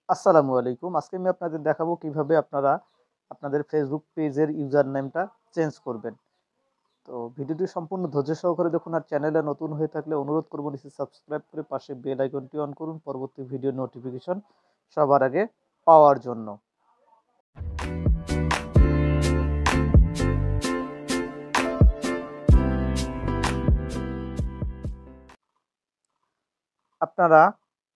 আসসালামু আলাইকুম। আজকে আমি আপনাদের দেখাবো কিভাবে আপনারা আপনাদের ফেসবুক পেজের ইউজার নেমটা চেঞ্জ করবেন। তো ভিডিওটি সম্পূর্ণ ধৈর্য সহকারে দেখুন, আর চ্যানেলে নতুন হয়ে থাকলে অনুরোধ করব নিচে সাবস্ক্রাইব করে পাশে বেল আইকনটি অন করুন পরবর্তী ভিডিও নোটিফিকেশন সবার আগে পাওয়ার জন্য। আপনারা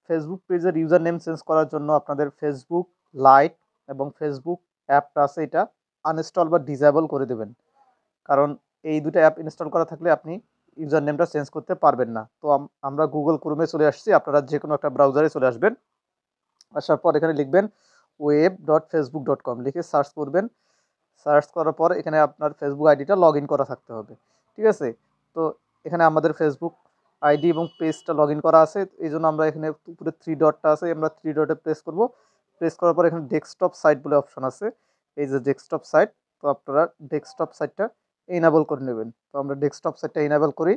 ফেসবুক পেজের ইউজার নেম চেঞ্জ করার জন্য আপনাদের ফেসবুক লাইট এবং ফেসবুক অ্যাপটা আছে, এটা আনইনস্টল বা ডিসেবল করে দেবেন। কারণ এই দুটো অ্যাপ ইনস্টল করা থাকলে আপনি ইউজার নেমটা চেঞ্জ করতে পারবেন না। তো আমরা গুগল ক্রোমে চলে আসছি, আপনারা যে কোনো একটা ব্রাউজারে চলে আসবেন। আসার পর এখানে লিখবেন web.facebook.com লিখে সার্চ করবেন। সার্চ করার পর এখানে আপনার ফেসবুক আইডিটা লগ ইন করা থাকতে হবে, ঠিক আছে? তো এখানে আমাদের ফেসবুক আইডি এবং পেজটা লগ ইন করা আছে, এই জন্য আমরা এখানে উপরে থ্রি ডটটা আছে, আমরা থ্রি ডটে প্রেস করব। প্রেস করার পর এখানে ডেস্কটপ সাইট বলে অপশন আছে, এই যে ডেস্কটপ সাইট। তো আপনারা ডেস্কটপ সাইটটা এনাবল করে নেবেন। তো আমরা ডেস্কটপ সাইটটা এনাবল করি।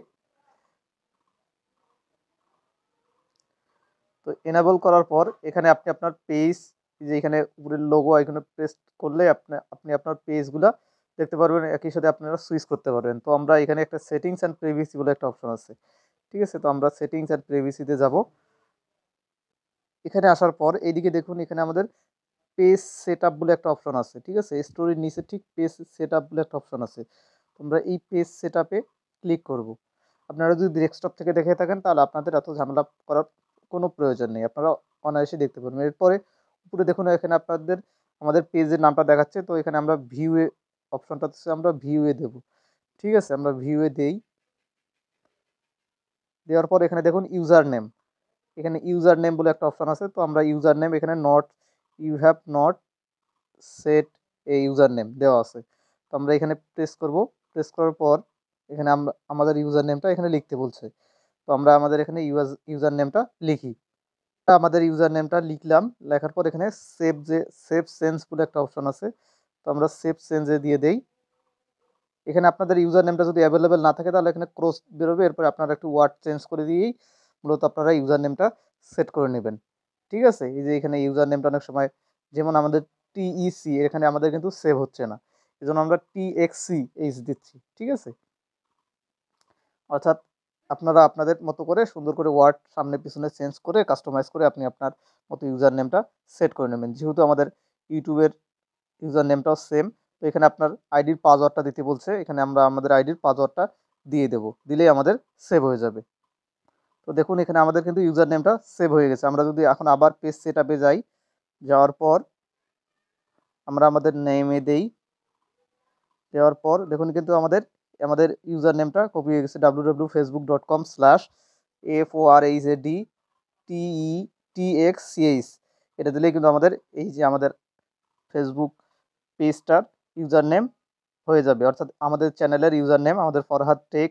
তো এনাবল করার পর এখানে আপনি আপনার পেজ, যে এখানে উপরের লোগো এখানে প্রেস করলে আপনি আপনার পেজগুলো দেখতে পারবেন, একই সাথে আপনারা সুইচ করতে পারবেন। তো আমরা এখানে একটা সেটিংস অ্যান্ড প্রাইভেসি বলে একটা অপশন আছে, ঠিক আছে? তো আমরা সেটিংস অ্যান্ড প্রাইভেসিতে যাব। এখানে আসার পর এইদিকে দেখুন, এখানে আমাদের পেজ সেটআপ বলে একটা অপশন আছে, ঠিক আছে? স্টোরির নিচে ঠিক পেজ সেটআপ বলে একটা অপশন আছে। তোমরা এই পেজ সেটআপে ক্লিক করব। আপনারা যদি ডেস্কটপ থেকে দেখে থাকেন তাহলে আপনাদের এত ঝামেলা করার কোনো প্রয়োজন নেই, আপনারা অনায়াসে দেখতে পারবেন। এরপরে উপরে দেখুন, এখানে আপনাদের আমাদের পেজের নামটা দেখাচ্ছে। তো এখানে আমরা ভিউ এ অপশনটা আছে, আমরা ভিউ এ দেব, ঠিক আছে? আমরা ভিউ এ দেই। দেওয়ার পর এখানে দেখুন ইউজার নেম, এখানে ইউজার নেম বলে একটা অপশন আছে। তো আমরা ইউজার নেম এখানে you have not set a user name দেওয়া আছে। তো আমরা এখানে প্রেস করব। প্রেস করার পর এখানে আমরা আমাদের ইউজার নেমটা এখানে লিখতে বলছে। তো আমরা আমাদের এখানে ইউজার নেমটা লিখি। আমাদের ইউজার নেমটা লিখলাম, লেখার পর এখানে সেভ চেঞ্জ বলে একটা অপশন আছে। তো আমরা সেভ চেঞ্জে দিয়ে দেই। এখানে আপনাদের ইউজার নেমটা যদি অ্যাভেলেবেল না থাকে তাহলে এখানে ক্রস বেরোবে, এরপর আপনারা একটু ওয়ার্ড চেঞ্জ করে দিয়েই মূলত আপনারা ইউজার নেমটা সেট করে নেবেন, ঠিক আছে? এই যে এখানে ইউজার নেমটা অনেক সময়, যেমন আমাদের টিইসি এখানে আমাদের কিন্তু সেভ হচ্ছে না, এই জন্য আমরা টিএক্সি এইচ দিচ্ছি, ঠিক আছে? অর্থাৎ আপনারা আপনাদের মতো করে সুন্দর করে ওয়ার্ড সামনে পিছনে চেঞ্জ করে কাস্টমাইজ করে আপনি আপনার মতো ইউজার নেমটা সেট করে নেবেন। যেহেতু আমাদের ইউটিউবের ইউজার নেমটাও সেম, তো এখানে আপনার আইডির পাসওয়ার্ডটা দিতে বলছে, এখানে আমরা আমাদের আইডির পাসওয়ার্ডটা দিয়ে দেব, দিলেই আমাদের সেভ হয়ে যাবে। তো দেখুন এখানে আমাদের কিন্তু ইউজার নেমটা সেভ হয়ে গেছে। আমরা যদি এখন আবার পেজ সেটআপে যাই, যাওয়ার পর আমরা আমাদের নেমে দেই। দেওয়ার পর দেখুন কিন্তু আমাদের আমাদের ইউজার নেমটা কপি হয়ে গেছে, www.facebook.com/AFORAZDTETXCH। এটা দিলেই কিন্তু আমাদের এই যে আমাদের ফেসবুক পেজটার ইউজার নেম হয়ে যাবে। অর্থাৎ আমাদের চ্যানেলের ইউজার নেম, আমাদের ফরহাদ টেক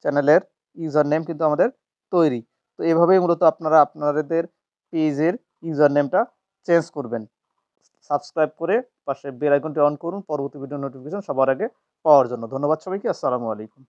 চ্যানেলের ইউজার নেম কিন্তু আমাদের তৈরি। তো এভাবেই মূলত আপনারা আপনাদের পেজের ইউজার নেমটা চেঞ্জ করবেন। সাবস্ক্রাইব করে পাশে বেল আইকনটি অন করুন পরবর্তী ভিডিও নোটিফিকেশন সবার আগে পাওয়ার জন্য। ধন্যবাদ সবাইকে। আসসালামু আলাইকুম।